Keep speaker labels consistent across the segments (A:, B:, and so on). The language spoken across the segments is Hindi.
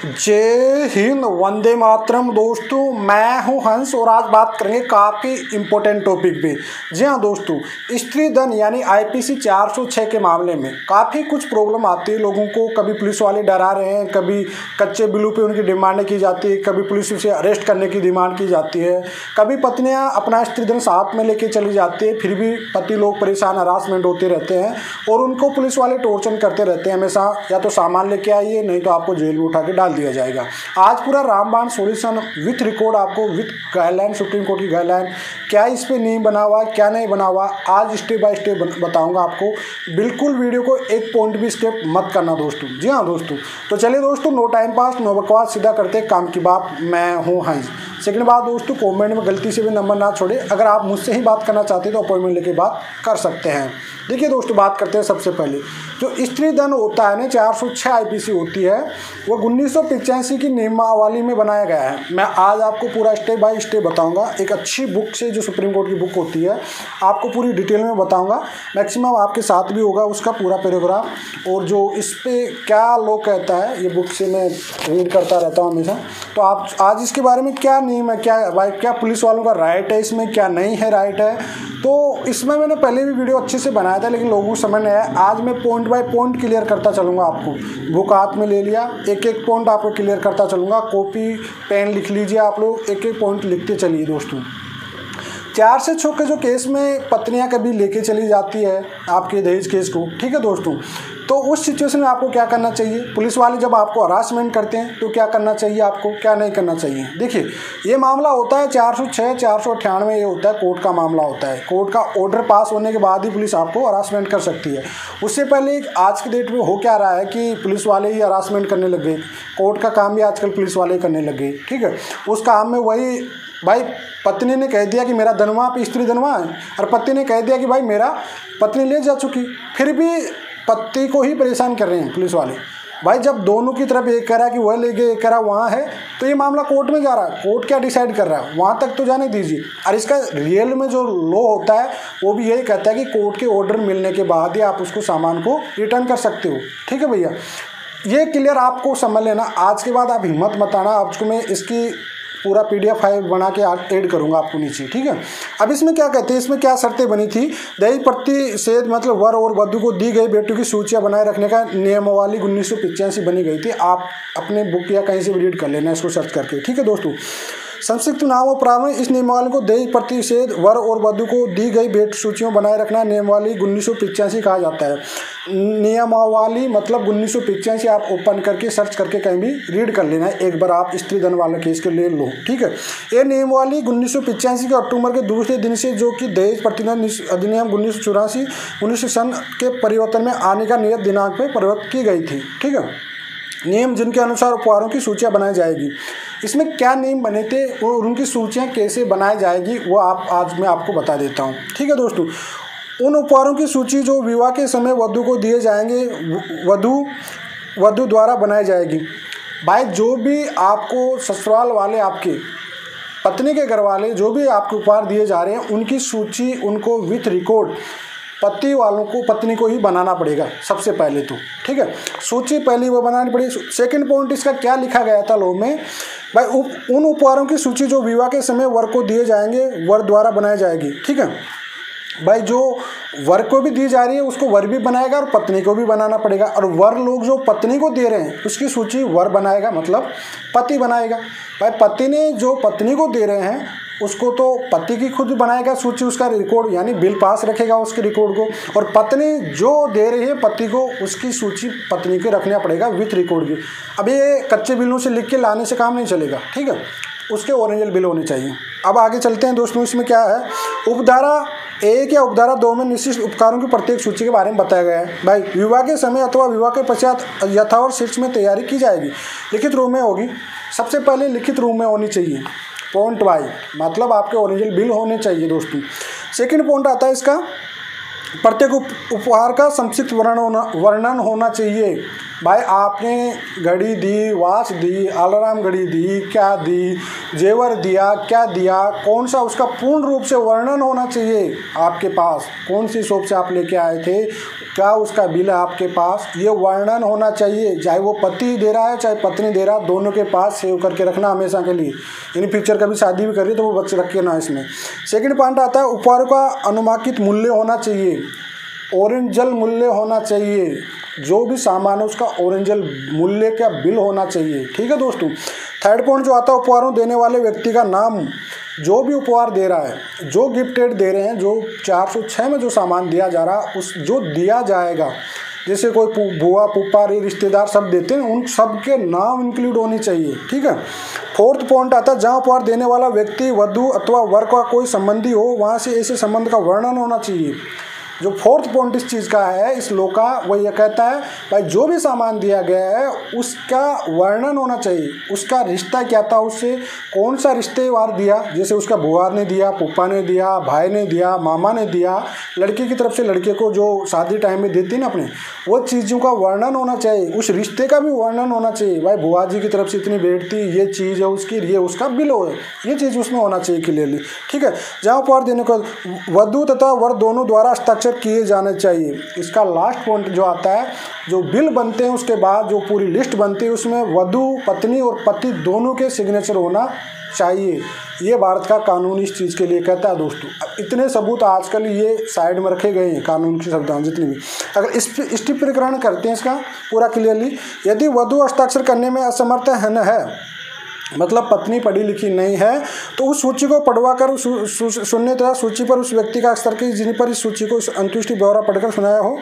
A: जय हिंद, वंदे मातरम। दोस्तों, मैं हूं हंस और आज बात करेंगे काफ़ी इम्पोर्टेंट टॉपिक पे। जी हाँ दोस्तों, स्त्री धन यानी आईपीसी 406 के मामले में काफ़ी कुछ प्रॉब्लम आती है लोगों को। कभी पुलिस वाले डरा रहे हैं, कभी कच्चे बिल्लू पे उनकी डिमांड की जाती है, कभी पुलिस उसे अरेस्ट करने की डिमांड की जाती है, कभी पत्नियाँ अपना स्त्री धन साथ में लेके चली जाती है, फिर भी पति लोग परेशान हरासमेंट होते रहते हैं और उनको पुलिस वाले टॉर्चर करते रहते हैं हमेशा। या तो सामान लेके आइए, नहीं तो आपको जेल में उठा के डाल दिया जाएगा। आज पूरा रामबाण सॉल्यूशन विथ रिकॉर्ड, आपको विथ गाइडलाइन, सुप्रीम कोर्ट की गाइडलाइन, क्या इस पे नहीं बना हुआ, क्या नहीं बना हुआ, आज स्टेप बाय स्टेप बताऊंगा आपको। बिल्कुल वीडियो को एक पॉइंट भी स्टेप मत करना दोस्तों। जी हाँ दोस्तों, तो चलिए दोस्तों, नो टाइम पास, नो बकवास, सीधा करते काम की बात। मैं हूँ हंस। सेकंड बात दोस्तों, कमेंट में गलती से भी नंबर ना छोड़े। अगर आप मुझसे ही बात करना चाहते हैं तो अपॉइंटमेंट लेके बात कर सकते हैं। देखिए दोस्तों, बात करते हैं सबसे पहले जो स्त्री धन होता है ना, 406 आईपीसी होती है, वो 1985 की नियमावली में बनाया गया है। मैं आज आपको पूरा स्टेप बाय स्टेप बताऊंगा। एक अच्छी बुक से, जो सुप्रीम कोर्ट की बुक होती है, आपको पूरी डिटेल में बताऊंगा। मैक्सिमम आपके साथ भी होगा उसका पूरा पैराग्राफ, और जो इस पर क्या लॉ कहता है, ये बुक से मैं रीड करता रहता हूँ हमेशा। तो आप आज इसके बारे में क्या नियम है, क्या पुलिस वालों का राइट है इसमें, क्या नहीं है राइट है, तो इसमें मैंने पहले भी वीडियो अच्छे से बनाया था, लेकिन लोगों को समझ नहीं आया। आज मैं पॉइंट बाय पॉइंट क्लियर करता चलूँगा आपको। बुक हाथ में ले लिया, एक एक पॉइंट आपको क्लियर करता चलूँगा। कॉपी पेन लिख लीजिए आप लोग, एक एक पॉइंट लिखते चलिए दोस्तों। 4 से 6 के जो केस में पत्नियां कभी लेके चली जाती है आपके दहेज केस को, ठीक है दोस्तों, तो उस सिचुएशन में आपको क्या करना चाहिए। पुलिस वाले जब आपको हरासमेंट करते हैं तो क्या करना चाहिए आपको, क्या नहीं करना चाहिए। देखिए, ये मामला होता है 406, 498, ये होता है कोर्ट का मामला होता है। कोर्ट का ऑर्डर पास होने के बाद ही पुलिस आपको हरासमेंट कर सकती है। उससे पहले आज के डेट में हो क्या रहा है कि पुलिस वाले ही हरासमेंट करने लग गए। कोर्ट का काम भी आजकल पुलिस वाले करने लग गए, ठीक है। उस काम में वही भाई, पत्नी ने कह दिया कि मेरा धनवा पे स्त्री धनवा है, और पति ने कह दिया कि भाई मेरा पत्नी ले जा चुकी, फिर भी पति को ही परेशान कर रहे हैं पुलिस वाले। भाई जब दोनों की तरफ एक कह रहा है कि वह ले गए, एक कह रहा वहाँ है, तो ये मामला कोर्ट में जा रहा है। कोर्ट क्या डिसाइड कर रहा है वहाँ तक तो जाने दीजिए। और इसका रियल में जो लॉ होता है वो भी यही कहता है कि कोर्ट के ऑर्डर मिलने के बाद ही आप उसको सामान को रिटर्न कर सकते हो, ठीक है भैया। ये क्लियर आपको समझ लेना। आज के बाद आप हिम्मत मत आना, आपको मैं इसकी पूरा PDF फाइल बना के ऐड करूंगा आपको नीचे, ठीक है। अब इसमें क्या कहते हैं, इसमें क्या शर्तें बनी थी। दहेज प्रतिषेध मतलब वर और वधू को दी गई बेटियों की सूचियां बनाए रखने का नियमावली 1985 बनी गई थी। आप अपने बुक या कहीं से भी रीड कर लेना इसको सर्च करके, ठीक है दोस्तों। संक्षिप्त नाम और प्रावधान, इस नियमावली को दहेज प्रतिषेध वर और वधू को दी गई भेंट सूचियों बनाए रखना नियमावली 1985 कहा जाता है। नियमावली मतलब 1985, आप ओपन करके सर्च करके कहीं भी रीड कर लेना है एक बार, आप स्त्री धन वाले केस के ले लो, ठीक है। ये नियमावली 1985 के अक्टूबर के दूसरे दिन से, जो कि दहेज प्रतिबंध अधिनियम 1984 19 सन के परिवर्तन में आने का नियत दिनांक पर परिवर्तित की गई थी, ठीक है। नियम जिनके अनुसार उपहारों की सूचियां बनाई जाएगी। इसमें क्या नियम बने थे और उनकी सूचियां कैसे बनाई जाएगी वो आज मैं आपको बता देता हूं, ठीक है दोस्तों। उन उपहारों की सूची जो विवाह के समय वधू को दिए जाएंगे, वधू द्वारा बनाई जाएगी। भाई जो भी आपको ससुराल वाले, आपके पत्नी के घर वाले जो भी आपको उपहार दिए जा रहे हैं, उनकी सूची उनको विथ रिकॉर्ड पति वालों को, पत्नी को ही बनाना पड़ेगा सबसे पहले तो, ठीक है। सूची पहले वो बनानी पड़ेगी। सेकंड पॉइंट इसका क्या लिखा गया था लॉ में, भाई उन उपहारों की सूची जो विवाह के समय वर को दिए जाएंगे, वर द्वारा बनाई जाएगी, ठीक है। भाई जो वर को भी दी जा रही है उसको वर भी बनाएगा और पत्नी को भी बनाना पड़ेगा, और वर लोग जो पत्नी को दे रहे हैं उसकी सूची वर बनाएगा, मतलब पति बनाएगा। भाई पति ने जो पत्नी को दे रहे हैं उसको तो पति की खुद बनाएगा सूची, उसका रिकॉर्ड यानी बिल पास रखेगा उसके रिकॉर्ड को, और पत्नी जो दे रही है पति को उसकी सूची पत्नी को रखना पड़ेगा विथ रिकॉर्ड की। अब ये कच्चे बिलों से लिख के लाने से काम नहीं चलेगा, ठीक है, उसके ओरिजिनल बिल होने चाहिए। अब आगे चलते हैं दोस्तों, इसमें क्या है, उपधारा 1 या उपधारा 2 में निश्चित उपकारों की प्रत्येक सूची के बारे में बताया गया है। भाई विवाह के समय अथवा विवाह के पश्चात यथावत शीर्ष में तैयारी की जाएगी, लिखित रूप में होगी। सबसे पहले लिखित रूप में होनी चाहिए, पॉइंट वाई, मतलब आपके ओरिजिनल बिल होने चाहिए दोस्तों। सेकंड पॉइंट आता है इसका, प्रत्येक उपहार का संक्षिप्त वर्णन होना चाहिए। भाई आपने घड़ी दी, वॉच दी, अलार्म घड़ी दी, क्या दी, जेवर दिया, क्या दिया, कौन सा उसका पूर्ण रूप से वर्णन होना चाहिए आपके पास, कौन सी शॉप से आप लेके आए थे, क्या उसका बिल है आपके पास, ये वर्णन होना चाहिए। चाहे वो पति दे रहा है चाहे पत्नी दे रहा है, दोनों के पास सेव करके रखना हमेशा के लिए। यानी फ्यूचर कभी शादी भी करिए तो वो बच्चे रखे ना इसमें। सेकंड पॉइंट आता है उपहार का अनुमानित मूल्य होना चाहिए, ओरिजिनल मूल्य होना चाहिए। जो भी सामान है उसका ओरिजिनल मूल्य का बिल होना चाहिए। ठीक है दोस्तों। थर्ड पॉइंट जो आता है उपहारों देने वाले व्यक्ति का नाम, जो भी उपहार दे रहा है, जो गिफ्टेड दे रहे हैं, जो 406 में जो सामान दिया जा रहा है उस जो दिया जाएगा, जैसे कोई बुआ फूफा रिश्तेदार सब देते हैं, उन सब के नाम इंक्लूड होनी चाहिए। ठीक है। फोर्थ पॉइंट आता है जहाँ उपहार देने वाला व्यक्ति वधू अथवा वर का कोई संबंधी हो, वहाँ से ऐसे संबंध का वर्णन होना चाहिए। जो फोर्थ पॉइंट इस चीज़ का है, इस लो का, वो ये कहता है भाई जो भी सामान दिया गया है उसका वर्णन होना चाहिए, उसका रिश्ता क्या था, उससे कौन सा रिश्तेवार दिया, जैसे उसका बुआ ने दिया, फूफा ने दिया, भाई ने दिया, मामा ने दिया, लड़की की तरफ से लड़के को जो शादी टाइम में देती है ना अपने, वो चीज़ों का वर्णन होना चाहिए, उस रिश्ते का भी वर्णन होना चाहिए। भाई बुआ जी की तरफ से इतनी भेंट थी, ये चीज़ है उसकी, ये उसका बिल हो, ये चीज़ उसमें होना चाहिए क्लियरली। ठीक है। जहाँ उपहार देने को वधू तथा वर दोनों द्वारा हस्ताक्षर किए जाने चाहिए। इसका लास्ट पॉइंट जो आता है, जो बिल बनते हैं उसके बाद जो पूरी लिस्ट बनती है उसमें वधू पत्नी और पति दोनों के सिग्नेचर होना चाहिए। ये भारत का कानून इस चीज़ के लिए कहता है दोस्तों। अब इतने सबूत आजकल ये साइड में रखे गए हैं कानून के शब्दांश जितने भी। अगर इस स्पष्टीकरण करते हैं इसका पूरा क्लियरली, यदि वधू हस्ताक्षर करने में असमर्थ है मतलब पत्नी पढ़ी लिखी नहीं है, तो उस सूची को पढ़वा कर सुनने तथा सूची पर उस व्यक्ति का हस्ताक्षर की जिन पर इस सूची को अंतुष्टि ब्यौरा पढ़कर सुनाया हो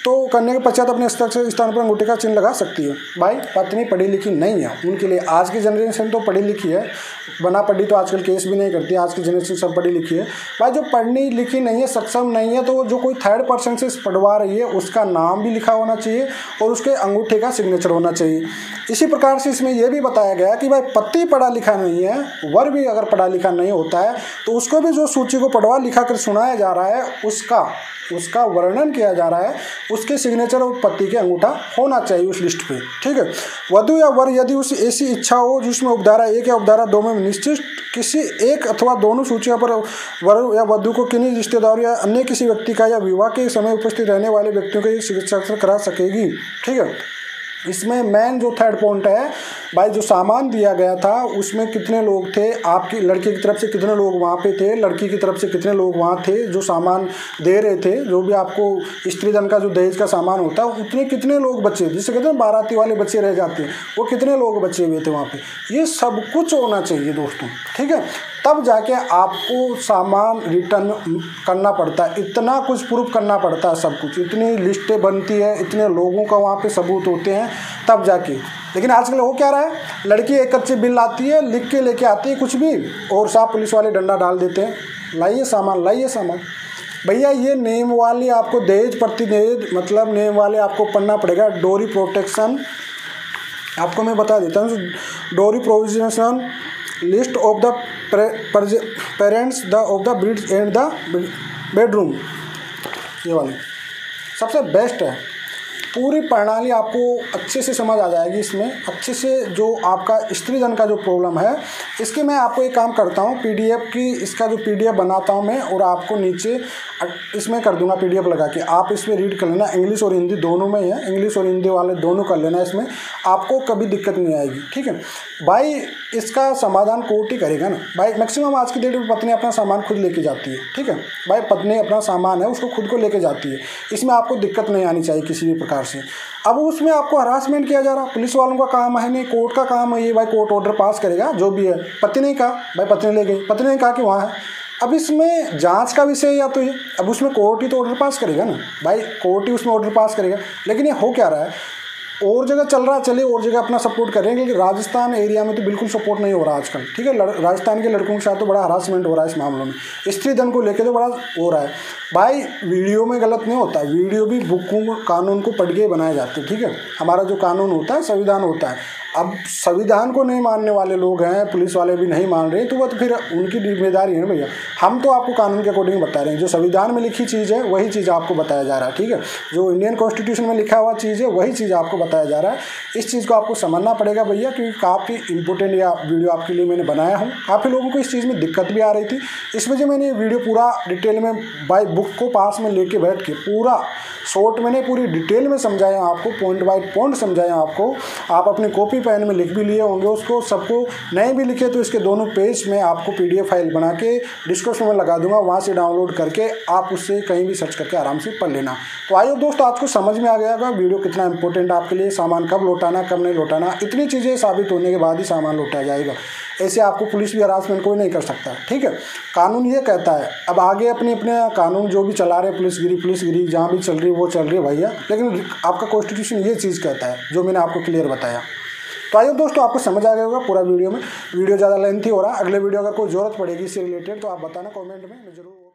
A: तो करने के पश्चात अपने हस्ताक्षर स्थान पर अंगूठे का चिन्ह लगा सकती है। भाई पत्नी पढ़ी लिखी नहीं है उनके लिए, आज की जनरेशन तो पढ़ी लिखी है, बना पढ़ी तो आजकल केस भी नहीं करती, आज की जनरेशन सब पढ़ी लिखी है। भाई जो पढ़नी लिखी नहीं है, सक्षम नहीं है, तो जो कोई थर्ड पर्सन से पढ़वा रही है उसका नाम भी लिखा होना चाहिए और उसके अंगूठे का सिग्नेचर होना चाहिए। इसी प्रकार से इसमें यह भी बताया गया कि भाई पति पढ़ा लिखा नहीं है, वर भी अगर पढ़ा लिखा नहीं होता है तो उसको भी जो सूची को पढ़वा लिखा कर सुनाया जा रहा है उसका वर्णन किया जा रहा है, उसके सिग्नेचर और पति के अंगूठा होना चाहिए उस लिस्ट पे। ठीक है। वधू या वर यदि उस ऐसी इच्छा हो जिसमें उपधारा 1 या उपधारा 2 में निश्चित किसी एक अथवा दोनों सूचियों पर वर या वधू को किन्हीं रिश्तेदार या अन्य किसी व्यक्ति का या विवाह के समय उपस्थित रहने वाले व्यक्तियों के हस्ताक्षर करा सकेगी। ठीक है। इसमें मेन जो थर्ड पॉइंट है, भाई जो सामान दिया गया था उसमें कितने लोग थे, आपकी लड़के की तरफ से कितने लोग वहाँ पे थे, लड़की की तरफ से कितने लोग वहाँ थे जो सामान दे रहे थे, जो भी आपको स्त्री धन का जो दहेज का सामान होता है उतने कितने लोग बचे, जिसे कहते हैं बाराती वाले बच्चे रह जाते हैं, वो कितने लोग बचे हुए थे वहाँ पे, ये सब कुछ होना चाहिए दोस्तों। ठीक है। तब जाके आपको सामान रिटर्न करना पड़ता है, इतना कुछ प्रूफ करना पड़ता है, सब कुछ, इतनी लिस्टें बनती है, इतने लोगों का वहाँ पे सबूत होते हैं तब जाके। लेकिन आजकल हो क्या रहा है, लड़की एक कच्ची बिल आती है, लिख के लेके आती है कुछ भी, और साहब पुलिस वाले डंडा डाल देते हैं, लाइए सामान लाइए सामान। भैया ये नेम वाली आपको दहेज प्रति दहेज मतलब नेम वाले आपको पढ़ना पड़ेगा। डोरी प्रोटेक्शन आपको मैं बता देता हूँ, डोरी provision list of the parents of the breeds and the bedroom, ये वाली सबसे बेस्ट है। पूरी प्रणाली आपको अच्छे से समझ आ जाएगी इसमें, अच्छे से जो आपका स्त्री धन का जो प्रॉब्लम है इसके मैं आपको एक काम करता हूँ, पीडीएफ की इसका जो पीडीएफ बनाता हूँ मैं और आपको नीचे इसमें कर दूंगा पीडीएफ लगा के, आप इसमें रीड कर लेना, इंग्लिश और हिंदी दोनों में है, इंग्लिश और हिंदी वाले दोनों कर लेना, इसमें आपको कभी दिक्कत नहीं आएगी। ठीक है भाई। इसका समाधान कोर्ट ही करेगा ना भाई, मैक्सिमम आज की डेट में पत्नी अपना सामान खुद लेके जाती है। ठीक है भाई, पत्नी अपना सामान है उसको खुद को लेके जाती है, इसमें आपको दिक्कत नहीं आनी चाहिए किसी भी प्रकार से। अब उसमें आपको हरासमेंट किया जा रहा, पुलिस वालों का काम है नहीं, कोर्ट का काम है ये, भाई कोर्ट ऑर्डर पास करेगा जो भी है। पति ने कहा भाई, पत्नी ले गई, पत्नी ने कहा कि वहाँ है, अब इसमें जांच का विषय या तो ये, अब उसमें कोर्ट ही तो ऑर्डर पास करेगा ना भाई, कोर्ट ही उसमें ऑर्डर पास करेगा। लेकिन ये हो क्या रहा है, और जगह चल रहा है, चलिए और जगह अपना सपोर्ट कर रहे हैं, लेकिन राजस्थान एरिया में तो बिल्कुल सपोर्ट नहीं हो रहा आजकल। ठीक है, राजस्थान के लड़कों के साथ तो बड़ा हरासमेंट हो रहा है इस मामलों में, स्त्री धन को लेकर तो बड़ा हो रहा है। भाई वीडियो में गलत नहीं होता, वीडियो भी बुकों कानून को पढ़ के बनाए जाते हैं। ठीक है, हमारा जो कानून होता है संविधान होता है, अब संविधान को नहीं मानने वाले लोग हैं, पुलिस वाले भी नहीं मान रहे, तो वो तो फिर उनकी जिम्मेदारी है ना भैया। हम तो आपको कानून के अकॉर्डिंग बता रहे हैं, जो संविधान में लिखी चीज़ है वही चीज़ आपको बताया जा रहा है, ठीक है। जो इंडियन कॉन्स्टिट्यूशन में लिखा हुआ चीज़ है वही चीज़ आपको बताया जा रहा है। इस चीज़ को आपको समझना पड़ेगा भैया, क्योंकि काफ़ी इंपॉर्टेंट या वीडियो आपके लिए मैंने बनाया हूँ। काफ़ी लोगों को इस चीज़ में दिक्कत भी आ रही थी, इस वजह मैंने ये वीडियो पूरा डिटेल में बाय बुक को पास में लेके बैठ के पूरा शॉर्ट मैंने पूरी डिटेल में समझाया आपको, पॉइंट बाय पॉइंट समझाया आपको। आप अपने कॉपी पेन में लिख भी लिए होंगे उसको, सबको नहीं भी लिखे तो इसके दोनों पेज में आपको PDF फाइल बना के डिस्क्रिप्शन में लगा दूंगा, वहाँ से डाउनलोड करके आप उससे कहीं भी सर्च करके आराम से पढ़ लेना। तो आइए दोस्तों, आज को समझ में आ गया होगा वीडियो कितना इंपॉर्टेंट आपके लिए, सामान कब लौटाना कब नहीं लौटाना, इतनी चीज़ें साबित होने के बाद ही सामान लौटाया जाएगा। ऐसे आपको पुलिस भी हरासमेंट कोई नहीं कर सकता, ठीक है। कानून ये कहता है, अब आगे अपने अपने कानून जो भी चला रहे पुलिसगिरी जहाँ भी चल रही है वो चल रही है भैया, लेकिन आपका कॉन्स्टिट्यूशन ये चीज़ कहता है जो मैंने आपको क्लियर बताया। तो आइए दोस्तों, आपको समझ आ गया होगा पूरा वीडियो में। वीडियो ज़्यादा लेंथी हो रहा है, अगले वीडियो अगर कोई ज़रूरत पड़ेगी इससे रिलेटेड तो आप बताना कमेंट में, मैं जरूर